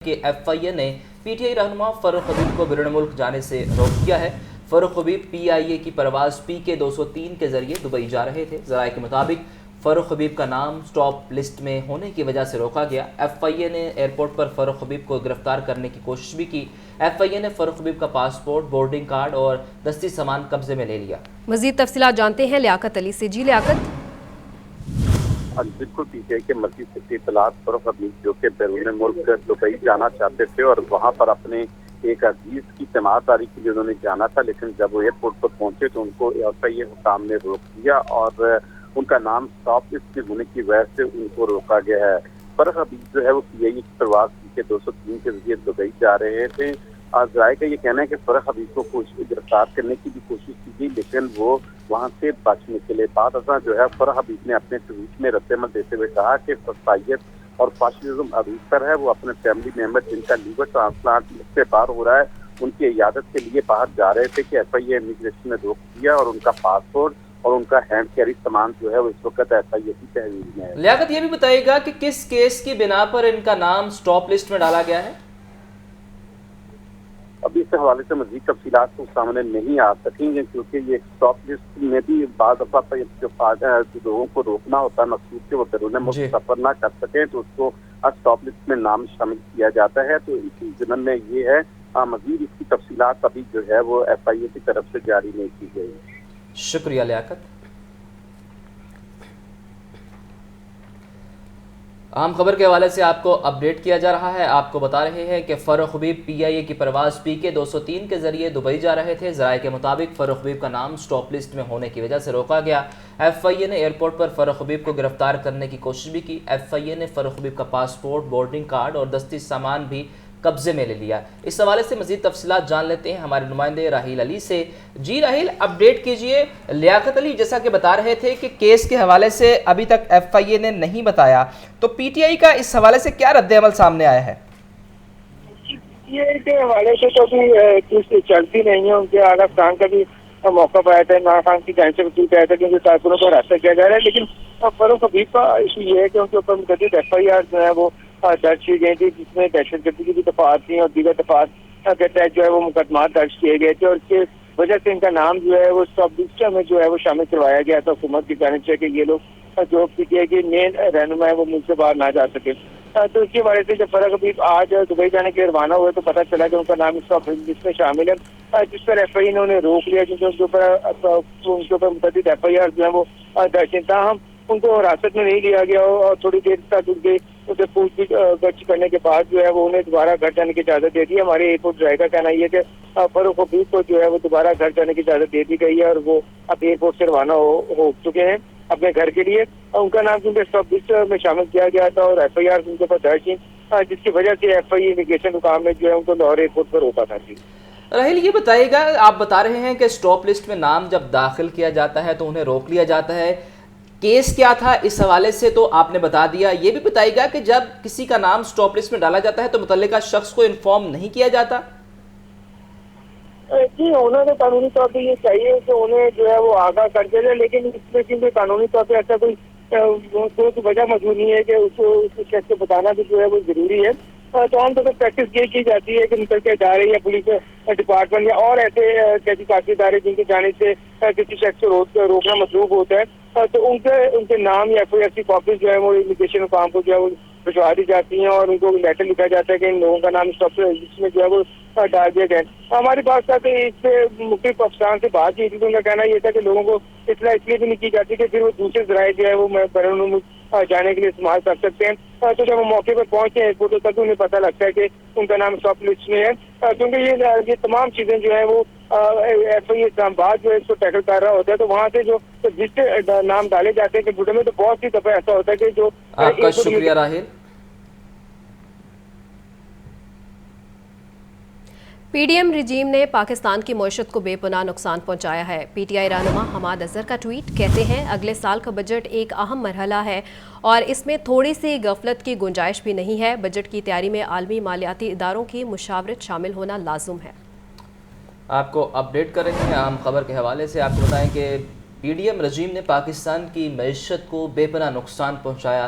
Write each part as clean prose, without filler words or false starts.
کہ ایف آئی اے نے P T I رہنما فاروق حبیب کو بیرون ملک جانے سے روک دیا ہے۔ فاروق حبیب پی آئی اے کی پرواز پی کے 203 کے ذریعے دبئی جا رہے تھے۔ ذرائع کے مطابق فاروق حبیب کا نام سٹاپ لسٹ میں ہونے کی وجہ سے روکا گیا۔ ایف آئی اے نے ایئرپورٹ پر فاروق حبیب کو گرفتار کرنے کی کوشش بھی کی۔ ایف آئی اے نے فاروق حبیب کا پاسپورٹ، بورڈنگ کارڈ اور دستی سامان قبضے میں لے لیا۔ مزید تفصیلات جانتے ہیں لیاقت علی سے۔ جی لیاقت، بالکل پی ٹی آئی کے مزید سے اطلاعات فاروق حبیب جو کہ بیرون ملک دبئی جانا چاہتے تھے اور وہاں پر اپنے ایک عزیز کی سماعت داری کے لیے انہوں نے جانا تھا، لیکن جب وہ ایئرپورٹ پر پہنچے تو ان کو ایف آئی اے حکام نے روک دیا اور ان کا نام اسٹاپ لسٹ میں ہونے کی وجہ سے ان کو روکا گیا ہے۔ فاروق حبیب جو ہے وہ پی آئی اے کی پرواز کے 203 کے ذریعے دبئی جا رہے تھے۔ ذرائع کا یہ کہنا ہے کہ فاروق حبیب کو گرفتار کرنے کی بھی کوشش کی گئی، لیکن وہ وہاں سے بچ نکلے۔ بعد ازاں جو ہے فاروق حبیب نے اپنے ٹویٹ میں رد عمل دیتے ہوئے کہا کہ فسائیت اور فاشزم عروج پر ہے، وہ اپنے فیملی ممبر جن کا لیور ٹرانسپلانٹ سے باہر ہو رہا ہے ان کی عیادت کے لیے باہر جا رہے تھے کہ ایف آئی اے امیگریشن نے روک دیا اور ان کا پاسپورٹ اور ان کا ہینڈ کیری سامان جو ہے وہ اس وقت ایف آئی اے کی تحویل میں ہے۔ لیاقت یہ بھی بتائے گا کہ کس کیس کی بنا پر ان کا نام سٹاپ لسٹ میں ڈالا گیا ہے؟ ابھی اس حوالے سے مزید تفصیلات تو سامنے نہیں آ سکیں گے، کیونکہ یہ اسٹاپ لسٹ میں بھی بعض دفعہ جو لوگوں کو روکنا ہوتا ہے مقصود کہ وہ بیرون ملک سفر نہ کر سکیں تو اس کو اسٹاپ لسٹ میں نام شامل کیا جاتا ہے۔ تو اسی ضمن میں یہ ہے، مزید اس کی تفصیلات ابھی جو ہے وہ ایف آئی اے کی طرف سے جاری نہیں کی گئی۔ شکریہ لیاقت۔ اہم خبر کے حوالے سے آپ کو اپڈیٹ کیا جا رہا ہے۔ آپ کو بتا رہے ہیں کہ فاروق حبیب پی آئی اے کی پرواز پی کے 203 کے ذریعے دبئی جا رہے تھے۔ ذرائع کے مطابق فاروق حبیب کا نام سٹاپ لسٹ میں ہونے کی وجہ سے روکا گیا۔ ایف آئی اے نے ایئرپورٹ پر فاروق حبیب کو گرفتار کرنے کی کوشش بھی کی۔ ایف آئی اے نے فاروق حبیب کا پاسپورٹ، بورڈنگ کارڈ اور دستی سامان بھی قبضے میں لے لیا۔ اس حوالے سے مزید تفصیلات جان لیتے ہیں ہمارے نمائندے راہیل علی سے۔ جی راہیل، اپڈیٹ کیجئے۔ لیاقت علی جیسا کہ بتا رہے تھے کہ کیس کے حوالے سے ابھی تک ایف آئی اے نے نہیں بتایا، تو پی ٹی آئی کا اس حوالے سے کیا رد عمل سامنے آیا ہے؟ یہ کے حوالے سے تو ابھی چلتی نہیں ہے، ان کے اعلیٰ خان کا بھی موقع پایا تھا، عمران خان کی جانب سے وصول کیا تھا کہ ان کے کارکنوں پر حادثہ کیا جا رہا ہے، لیکن فاروق حبیب کا ایشو یہ ہے کہ ان کے اوپر متعدد ایف آئی آر جو ہے وہ درج کی گئی تھی، جس میں دہشت گردی کی بھی دفعات تھیں اور دیگر دفعات کے تحت جو ہے وہ مقدمات درج کیے گئے تھے، اور اس کی وجہ سے ان کا نام جو ہے وہ سب لسٹ میں جو ہے وہ شامل کروایا گیا تھا حکومت کی جانب سے کہ یہ لوگ جو پی ٹی آئی کے مین رہنما ہے وہ ملک سے باہر نہ جا سکے۔ تو اس کی وجہ سے جب فاروق حبیب آج دبئی جانے کے لیے روانہ ہوئے تو پتہ چلا کہ ان کا نام اس کا لسٹ میں شامل ہے، جس پر ایف آئی اے نے انہیں روک لیا، کیونکہ ان کے اوپر متعدد ایف آئی آر جو ہے وہ درج ہیں۔ تاہم ان کو حراست میں نہیں لیا گیا اور تھوڑی دیر تک ان کے اسے پوچھ گچھ کرنے کے بعد جو ہے وہ انہیں دوبارہ گھر جانے کی اجازت دے دی۔ ہمارے ایئرپورٹ ڈرائیور کا کہنا یہ ہے کہ فاروق حبیب کو جو ہے وہ دوبارہ گھر جانے کی اجازت دے دی گئی ہے اور وہ اب ایئرپورٹ سے روانہ ہو چکے ہیں اپنے گھر کے لیے۔ ان کا نام کیونکہ اسٹاپ لسٹ میں شامل کیا گیا تھا اور ایف آئی آر ان کے اوپر درج تھی، جس کی وجہ سے ایف آئی اے امیگریشن حکام نے جو ہے ان کو لاہور ایئرپورٹ پر روکا تھا۔ راہیل یہ بتائیے گا، آپ بتا رہے ہیں کہ سٹاپ لسٹ میں نام جب داخل کیا جاتا ہے تو انہیں روک لیا جاتا ہے، کیس کیا تھا اس حوالے سے تو آپ نے بتا دیا۔ یہ بھی بتائیے گا کہ جب کسی کا نام سٹاپ لسٹ میں ڈالا جاتا ہے تو متعلقہ شخص کو انفارم نہیں کیا جاتا؟ جی، انہوں نے قانونی طور پہ یہ چاہیے کہ انہیں جو ہے وہ آگاہ کر دے جائے، لیکن اس میں کیونکہ قانونی طور پہ ایسا کوئی وجہ موجود نہیں ہے کہ اس شخص کو بتانا بھی جو ہے وہ ضروری ہے۔ تو عام طور پر پریکٹس یہ کی جاتی ہے کہ متعلقہ ادارے یا پولیس ڈپارٹمنٹ یا اور ایسے تحقیقاتی ادارے جن کی جانب سے کسی شخص کو روکنا مطلوب ہوتا ہے تو ان کے نام یا کوئی ایسی کاپیز جو ہے وہ امیگریشن حکام کو جو ہے وہ بھجوا دی جاتی ہیں اور ان کو لیٹر لکھا جاتا ہے کہ ان لوگوں کا نام سب لسٹ میں جو ہے وہ ڈال دیا گیا۔ ہماری بات کرتے ہیں اس سے مختلف افسران سے بات کی تھی تو ان کا کہنا یہ تھا کہ لوگوں کو اطلاع اس لیے بھی نہیں کی جاتی کہ پھر وہ دوسرے ذرائع جو ہے وہ بیرون ملک جانے کے لیے استعمال کر سکتے ہیں۔ تو جب وہ موقع پر پہنچے ایئرپورٹ تو تب انہیں پتہ لگتا ہے کہ ان کا نام سٹاپ لسٹ میں ہے، کیونکہ یہ تمام چیزیں جو ہے وہ ایف آئی اے اسلام آباد جو ہے اس کو ٹیکل کر رہا ہوتا ہے، تو وہاں سے جو لسٹ نام ڈالے جاتے ہیں کمپیوٹر میں تو بہت سی دفعہ ایسا ہوتا ہے کہ جو آپ کا شکریہ راہیل۔ پی ڈی ایم رجیم نے پاکستان کی معیشت کو بے پناہ نقصان پہنچایا ہے۔ پی ٹی آئی رہنما حماد اظہر کا ٹویٹ، کہتے ہیں اگلے سال کا بجٹ ایک اہم مرحلہ ہے اور اس میں تھوڑی سی غفلت کی گنجائش بھی نہیں ہے۔ بجٹ کی تیاری میں عالمی مالیاتی اداروں کی مشاورت شامل ہونا لازم ہے۔ آپ کو اپڈیٹ کر رہے ہیں اہم خبر کے حوالے سے۔ آپ کو بتائیں کہ پی ڈی ایم رجیم نے پاکستان کی معیشت کو بے پناہ نقصان پہنچایا۔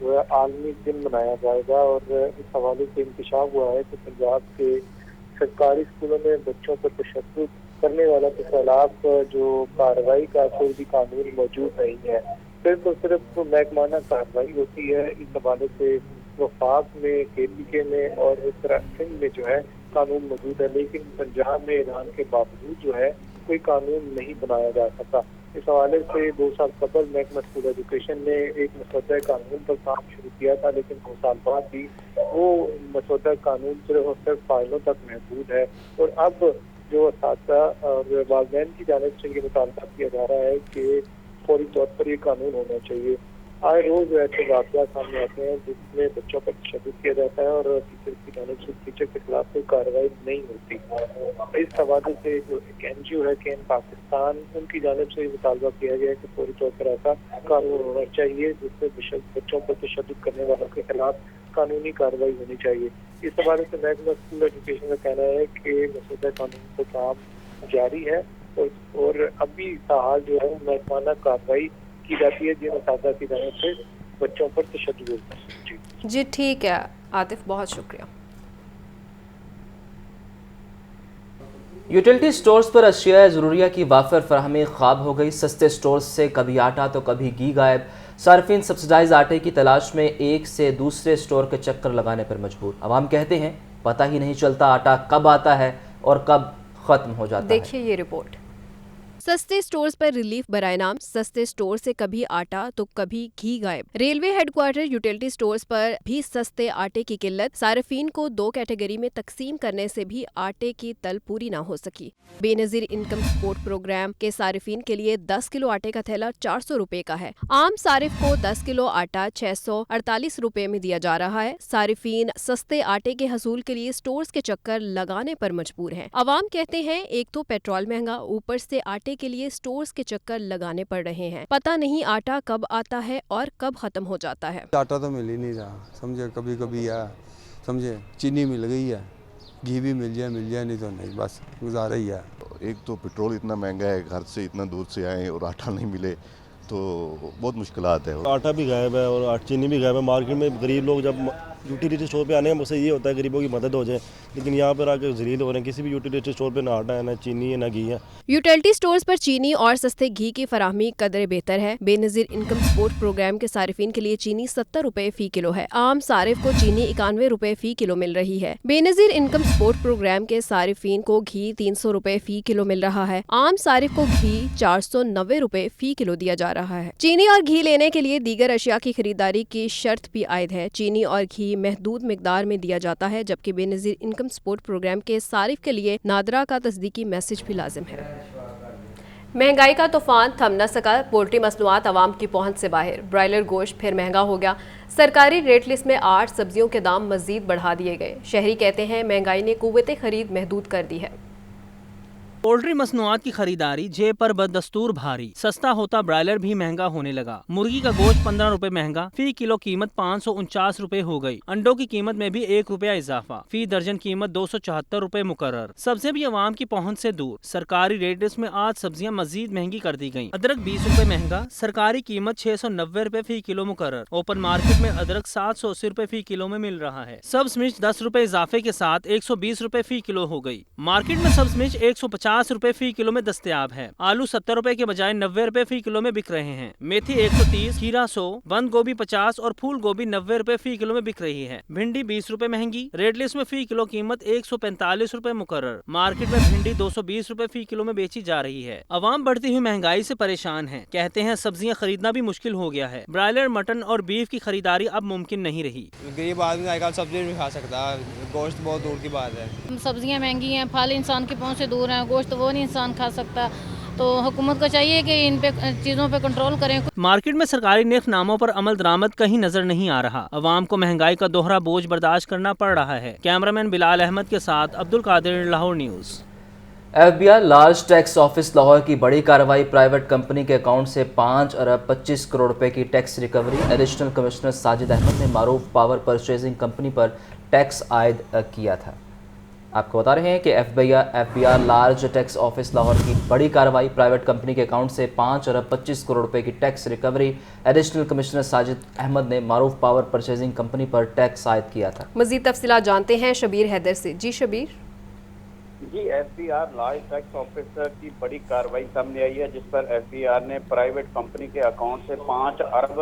جو ہے عالمی دن منایا جائے گا، اور اس حوالے سے انکشاف ہوا ہے کہ پنجاب کے سرکاری اسکولوں میں بچوں پر تشدد کرنے والا کے خلاف جو کارروائی کا کوئی بھی قانون موجود نہیں ہے، صرف اور صرف محکمانہ کارروائی ہوتی ہے۔ اس حوالے سے وفاق میں، KPK میں اور اتراکھنڈ میں جو ہے قانون موجود ہے، لیکن پنجاب میں اعلان کے باوجود جو ہے کوئی قانون نہیں بنایا جا سکا۔ اس حوالے سے 2 سال قبل محکمہ اسکول ایجوکیشن نے ایک مسودہ قانون پر کام شروع کیا تھا، لیکن 2 سال بعد بھی وہ مسودہ قانون صرف اور صرف فائلوں تک محدود ہے، اور اب جو اساتذہ اور والدین کی جانب سے یہ مطالبہ کیا جا رہا ہے کہ فوری طور پر یہ قانون ہونا چاہیے۔ آئے روز ایسے واقعات سامنے آتے ہیں جس میں بچوں پر تشدد کیا جاتا ہے اور ٹیچر کی جانب سے ٹیچر کے خلاف کوئی کارروائی نہیں ہوتی۔ اس حوالے سے جو ایک NGO ہے کین پاکستان، ان کی جانب سے یہ مطالبہ کیا گیا ہے کہ فوری طور پر ایسا قانون ہونا چاہیے جس سے بچوں پر تشدد کرنے والوں کے خلاف قانونی کارروائی ہونی چاہیے۔ اس حوالے سے محکمہ اسکول ایجوکیشن کا کہنا ہے کہ مسودہ قانون پر کام جاری ہے، اور ابھی تاحال جو ہے محکمانہ کارروائی کی جاتی ہے جن اساتذہ کی جانب سے بچوں پر تشدد ہوتا ہے۔ جی ٹھیک ہے عاطف، بہت شکریہ۔ یوٹیلٹی سٹورز پر اشیاء ضروریہ کی وافر فراہمی خواب ہو گئی۔ سستے سٹورز سے کبھی آٹا تو کبھی گھی غائب، صارفین سبسڈائز آٹے کی تلاش میں ایک سے دوسرے سٹور کے چکر لگانے پر مجبور۔ عوام کہتے ہیں پتہ ہی نہیں چلتا آٹا کب آتا ہے اور کب ختم ہو جاتا ہے۔ دیکھیے یہ رپورٹ۔ سستے سٹورز پر ریلیف برائے نام، سستے سٹور سے کبھی آٹا تو کبھی گھی غائب۔ Railway headquarter utility stores پر بھی سستے آٹے کی قلت، صارفین کو 2 کیٹیگری میں تقسیم کرنے سے بھی آٹے کی طلب پوری نہ ہو سکی۔ بے نظیر انکم سپورٹ پروگرام کے صارفین کے لیے 10 کلو آٹے کا تھیلا 400 روپے کا ہے۔ عام صارف کو 10 کلو آٹا 648 روپے میں دیا جا رہا ہے۔ صارفین سستے آٹے کے حصول کے لیے سٹورز کے چکر لگانے پر مجبور ہیں۔ عوام کہتے ہیں ایک تو پیٹرول مہنگا، اوپر سے آٹے کے لیے سٹورز کے چکر لگانے پڑ رہے ہیں۔ پتہ نہیں آٹا کب آتا ہے اور کب ختم ہو جاتا ہے۔ آٹا تو مل ہی نہیں رہا، سمجھے، کبھی کبھی ہے، سمجھے، چینی مل گئی ہے، گھی بھی مل جائے نہیں تو نہیں، بس گزارا ہی ہے۔ ایک تو پیٹرول اتنا مہنگا ہے، گھر سے اتنا دور سے آئیں اور آٹا نہیں ملے تو بہت مشکلات ہے۔ آٹا بھی غائب ہے اور چینی بھی غائب ہے۔ مارکیٹ میں غریب لوگ جب یوٹیلیٹی اسٹور پہ آنے کا مقصد یہ ہوتا ہے غریبوں کی مدد ہو جائے، لیکن یہاں پر آ کے ذلیل ہو رہے ہیں۔ کسی بھی یوٹیلیٹی اسٹور پہ نہ آٹا ہے، نہ چینی ہے، نہ گھی ہے۔ یوٹیلٹی سٹورز پر چینی اور سستے گھی کی فراہمی قدر بہتر ہے۔ بے نظیر انکم سپورٹ پروگرام کے صارفین کے لیے چینی 70 روپے فی کلو ہے۔ عام صارف کو چینی 91 روپے فی کلو مل رہی ہے۔ بے نظیر انکم سپورٹ پروگرام کے صارفین کو گھی 300 روپے فی کلو مل رہا ہے۔ عام صارف کو گھی 490 روپے فی کلو دیا جا رہا ہے۔ چینی اور گھی لینے کے لیے دیگر اشیاء کی خریداری کی شرط بھی عائد ہے۔ چینی اور گھی محدود مقدار میں دیا جاتا ہے، جبکہ بے نظیر انکم سپورٹ پروگرام کے صارف کے لیے نادرا کا تصدیقی میسج بھی لازم ہے۔ مہنگائی کا طوفان تھم نہ سکا، پولٹری مصنوعات عوام کی پہنچ سے باہر۔ برائلر گوشت پھر مہنگا ہو گیا۔ سرکاری ریٹ لسٹ میں 8 سبزیوں کے دام مزید بڑھا دیے گئے۔ شہری کہتے ہیں مہنگائی نے قوت خرید محدود کر دی ہے۔ پولٹری مصنوعات کی خریداری جیب پر بدستور بھاری، سستا ہوتا برائلر بھی مہنگا ہونے لگا۔ مرغی کا گوشت 15 روپے مہنگا، فی کلو قیمت 549 روپے ہو گئی۔ انڈوں کی قیمت میں بھی 1 روپیہ اضافہ، فی درجن قیمت 274 روپے مقرر۔ سبزیاں بھی عوام کی پہنچ سے دور، سرکاری ریٹ لسٹ میں 8 سبزیاں مزید مہنگی کر دی گئیں۔ ادرک 20 روپے مہنگا، سرکاری قیمت 690 روپے فی کلو مقرر۔ اوپن مارکیٹ میں ادرک 780 روپے فی کلو میں مل رہا ہے۔ سبز مرچ 10 روپے اضافے کے ساتھ 120 روپے فی کلو ہو گئی۔ مارکیٹ میں سبز مرچ 150 روپے فی کلو میں دستیاب ہے۔ آلو 70 روپے کے بجائے 90 روپے فی کلو میں بک رہے ہیں۔ میتھی 130، کھیرا 100، بند گوبھی 50 اور پھول گوبھی 90 روپے فی کلو میں بک رہی ہے۔ بھنڈی 20 روپے مہنگی، ریٹ لسٹ میں فی کلو قیمت 145 روپے مقرر۔ مارکیٹ میں بھنڈی 220 روپے فی کلو میں بیچی جا رہی ہے۔ عوام بڑھتی ہوئی مہنگائی سے پریشان ہیں، کہتے ہیں سبزیاں خریدنا بھی مشکل ہو گیا ہے۔ برائلر، مٹن اور بیف کی خریداری اب ممکن نہیں رہی۔ غریب آدمی آج کل سبزی نہیں کھا سکتا، گوشت بہت دور کی بات ہے۔ سبزیاں مہنگی ہیں، پھل انسان کی پہنچ سے دور ہیں، گوشت وہ نہیں انسان کھا سکتا، تو حکومت کو چاہیے کہ ان پہ چیزوں پہ کنٹرول کریں۔ مارکیٹ میں سرکاری نرخ ناموں پر عمل درآمد کہیں نظر نہیں آ رہا۔ عوام کو مہنگائی کا دوہرا بوجھ برداشت کرنا پڑ رہا ہے۔ کیمرامین بلال احمد کے ساتھ Abdul Qadir, Lahore news. FBI large tax office Lahore کی بڑی کارروائی، پرائیویٹ کمپنی کے اکاؤنٹ سے 5 ارب 25 کروڑ روپے کی tax recovery. Additional commissioner Sajid Ahmed نے معروف پاور پرچیزنگ کمپنی پر ٹیکس عائد کیا تھا۔ آپ کو بتا رہے ہیں کہ F B R large tax office Lahore کی بڑی کارروائی، پرائیویٹ کمپنی کے اکاؤنٹ سے 5 ارب 25 کروڑ روپے کی tax recovery, additional commissioner Sajid Ahmed نے معروف پاور پرچیزنگ کمپنی پر ٹیکس عائد کیا تھا۔ مزید تفصیلات جانتے ہیں شبیر حیدر سے۔ جی شبیر۔ جی F B R large tax officer کی بڑی کارروائی سامنے آئی ہے، جس پر ایف بی آر نے پرائیویٹ کمپنی کے اکاؤنٹ سے 5 ارب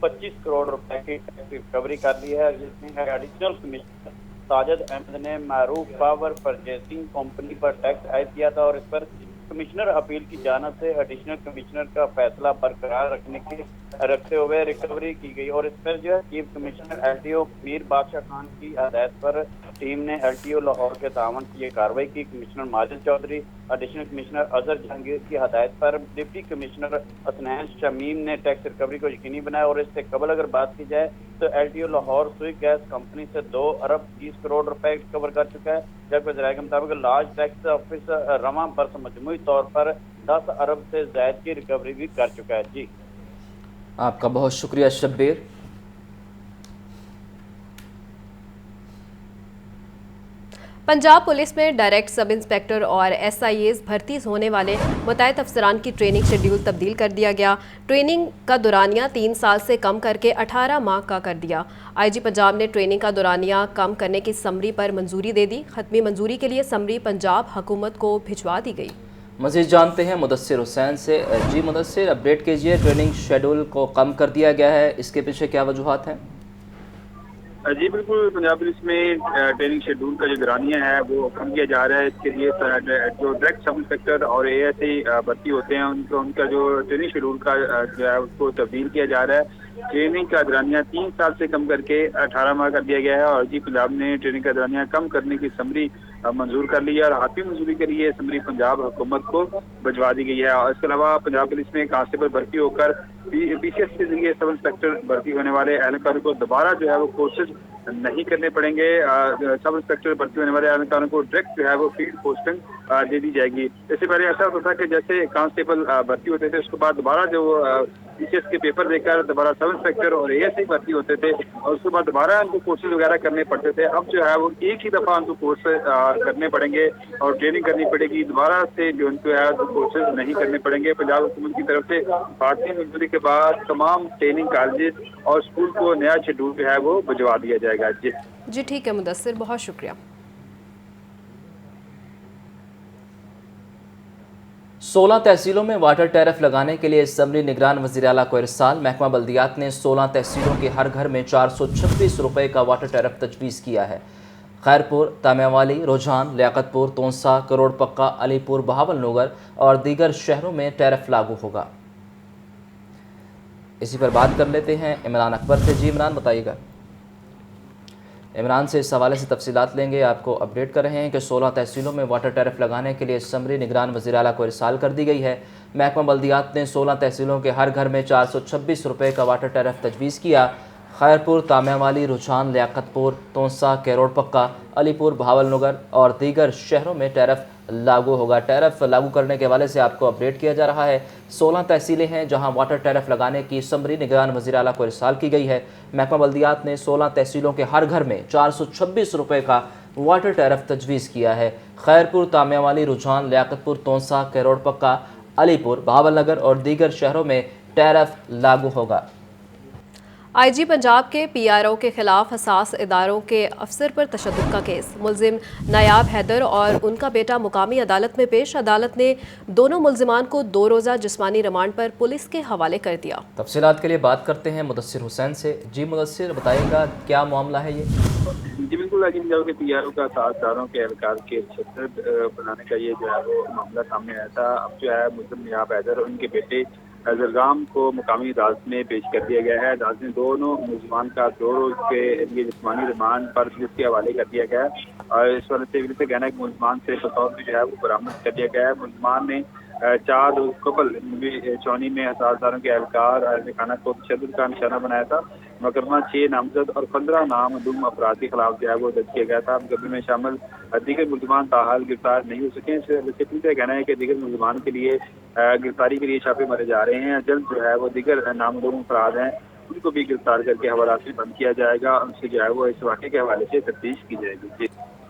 25 کروڑ روپے کی ٹیکس ریکوری کر لی ہے، جس میں ایڈیشنل کمشنر ساجد احمد نے معروف پاور پرچیزنگ کمپنی پر ٹیکس عائد کیا تھا، اور اس پر کمشنر اپیل کی جانب سے ایڈیشنل کمشنر کا فیصلہ برقرار رکھتے ہوئے ریکوری کی گئی، اور اس پر جو ہے chief commissioner L T O Mir Badshah Khan کی ہدایت پر ٹیم نے ایل ٹی او لاہور کے تعاون کی یہ کارروائی کی۔ Commissioner Majid Chaudhry, additional commissioner Azhar Jahangir کی ہدایت پر ڈپٹی کمشنر حسنین شمیم نے ٹیکس ریکوری کو یقینی بنایا، اور اس سے قبل اگر بات کی جائے تو ایل ٹی او لاہور سوئی گیس کمپنی سے 2 ارب 30 کروڑ روپے ریکور کر چکا ہے، جبکہ ذرائع کے مطابق لارج ٹیکس آفس رواں برس مجموعی طور پر 10 ارب سے زائد کی ریکوری بھی کر چکا ہے۔ جی آپ کا بہت شکریہ شبیر۔ پنجاب پولیس میں ڈائریکٹ سب انسپیکٹر اور ایس آئی ایز بھرتی ہونے والے متعدد افسران کی ٹریننگ شیڈیول تبدیل کر دیا گیا۔ ٹریننگ کا دورانیہ 3 سال سے کم کر کے 18 ماہ کا کر دیا۔ آئی جی پنجاب نے ٹریننگ کا دورانیہ کم کرنے کی سمری پر منظوری دے دی۔ ختمی منظوری کے لیے سمری پنجاب حکومت کو بھجوا دی گئی۔ مزید جانتے ہیں مدثر حسین سے۔ جی مدثر، اپڈیٹ کیجیے، ٹریننگ شیڈول کو کم کر دیا گیا ہے، اس کے پیچھے کیا وجوہات ہیں؟ جی بالکل، پنجاب پولیس میں ٹریننگ شیڈول کا جو دورانیہ ہے وہ کم کیا جا رہا ہے۔ اس کے لیے جو ڈائریکٹ سب انسپیکٹر اور اے ایس آئی بھرتی ہوتے ہیں ان کا جو ٹریننگ شیڈول کا جو ہے اس کو تبدیل کیا جا رہا ہے۔ ٹریننگ کا دورانیہ 3 سال سے کم کر کے 18 ماہ کر دیا گیا ہے، اور جی پنجاب نے ٹریننگ کا دورانیہ کم کرنے کی سمری منظور کر لی ہے، اور حتمی منظوری کے لیے سمری پنجاب حکومت کو بھجوا دی گئی ہے۔ اور اس کے علاوہ پنجاب پولیس میں کانسٹیبل بھرتی ہو کر پی سی ایس کے ذریعے سب انسپیکٹر بھرتی ہونے والے اہلکاروں کو دوبارہ جو ہے وہ کورسز نہیں کرنے پڑیں گے۔ سب انسپیکٹر بھرتی ہونے والے اہلکاروں کو ڈائریکٹ جو ہے وہ فیلڈ پوسٹنگ دے دی جائے گی۔ اس سے پہلے ایسا ہوتا تھا کہ جیسے کانسٹیبل بھرتی ہوتے تھے، اس کے بعد دوبارہ جو پی سی ایس کے پیپر دے کر دوبارہ سب انسپیکٹر اور اے ایس آئی بھرتی ہوتے تھے، اور اس کے بعد دوبارہ ان کو کورسز وغیرہ کرنے پڑتے تھے۔ اب جو ہے وہ ایک ہی دفعہ ان کو کورس کرنے پڑیں گے اور ٹریننگ کرنی پڑے گی، دوبارہ سے جو ان کو ہے کورسز نہیں کرنے پڑیں گے۔ پنجاب حکومت کی طرف سے بھارتی منظوری کے بعد تمام ٹریننگ کالجز اور اسکول کو نیا شیڈول جو ہے وہ بھجوا دیا جائے گا۔ جی ٹھیک ہے مدثر، بہت شکریہ۔ 16 تحصیلوں میں واٹر ٹیرف لگانے کے لیے اسمبلی نگران وزیر اعلیٰ کو ارسال۔ محکمہ بلدیات نے 16 تحصیلوں کے ہر گھر میں 426 روپے کا واٹر ٹیرف تجویز کیا ہے۔ خیرپور، تامیاوالی، رجحان، لیاقت پور، تونسا، کروڑ پکا، علی پور، بہاول نگر اور دیگر شہروں میں ٹیرف لاگو ہوگا۔ اسی پر بات کر لیتے ہیں عمران اکبر سے۔ جی عمران بتائیے گا۔ عمران سے اس حوالے سے تفصیلات لیں گے۔ آپ کو اپڈیٹ کر رہے ہیں کہ 16 تحصیلوں میں واٹر ٹیرف لگانے کے لیے اسمبلی نگران وزیر اعلیٰ کو ارسال کر دی گئی ہے۔ محکمہ بلدیات نے 16 تحصیلوں کے ہر گھر میں 426 روپے کا واٹر ٹیرف تجویز کیا۔ خیرپور، تامیاوالی، رجحان، لیاقت پور، تونسا، کیروڑ پکا، علی پور، بہاول نگر اور دیگر شہروں میں ٹیرف لاگو ہوگا۔ ٹیرف لاگو کرنے کے حوالے سے آپ کو اپڈیٹ کیا جا رہا ہے۔ 16 تحصیلیں ہیں جہاں واٹر ٹیرف لگانے کی اسمبلی نگران وزیر اعلیٰ کو ارسال کی گئی ہے۔ محکمہ بلدیات نے 16 تحصیلوں کے ہر گھر میں 426 روپے کا واٹر ٹیرف تجویز کیا ہے۔ خیرپور، تامیاوالی، رجحان، لیاقت پور، تونسا، کیروڑ پکا، علی پور، بہاول نگر اور دیگر شہروں میں ٹیرف لاگو ہوگا۔ آئی جی پنجاب کے پی آر او کے خلاف حساس اداروں کے افسر پر تشدد کا کیس۔ ملزم نایاب حیدر اور ان کا بیٹا مقامی عدالت میں پیش۔ عدالت نے دونوں ملزمان کو 2 روزہ جسمانی ریمانڈ پر پولیس کے حوالے کر دیا۔ تفصیلات کے لیے بات کرتے ہیں مدثر حسین سے۔ جی مدثر بتائیے گا کیا معاملہ ہے یہ؟ جی بالکل، آئی جی پی آر او کا 7 اداروں کے اہلکار کے تشدد بنانے کا یہ جو ہے وہ معاملہ سامنے آیا تھا۔ اب جو ہے ملزم نیاب حیدر اور ان کے بیٹے زرگام کو مقامی عدالت میں پیش کر دیا گیا ہے۔ عدالت نے دونوں ملزمان کا 2 روز کے لیے جسمانی ریمانڈ پر پولیس کے حوالے کر دیا گیا ہے، اور اس وجہ سے پولیس کا کہنا ہے کہ ملزمان سے بطور جو ہے وہ برآمد کر دیا گیا ہے۔ ملزمان نے 4 روز قبل چونی میں حساس اداروں کے اہلکار خانہ کو تشدد کا نشانہ بنایا تھا۔ مقدمہ 6 نامزد اور 15 نامعلوم افراد کے خلاف جو ہے وہ درج کیا گیا تھا۔ مقدمے میں شامل دیگر ملزمان تاحال گرفتار نہیں ہو سکے۔ اس سے پولیس کا کہنا ہے کہ دیگر ملزمان کے لیے گرفتاری کے لیے چھاپے مارے جا رہے ہیں۔ جلد جو ہے وہ دیگر نامعلوم افراد ہیں ان کو بھی گرفتار کر کے حوالات میں بند کیا جائے گا، ان سے جو ہے وہ اس واقعے کے حوالے سے تفتیش کی جائے گی۔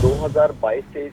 2022-23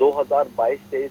2022-23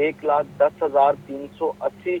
1,10,380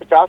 50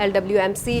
LWMC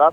10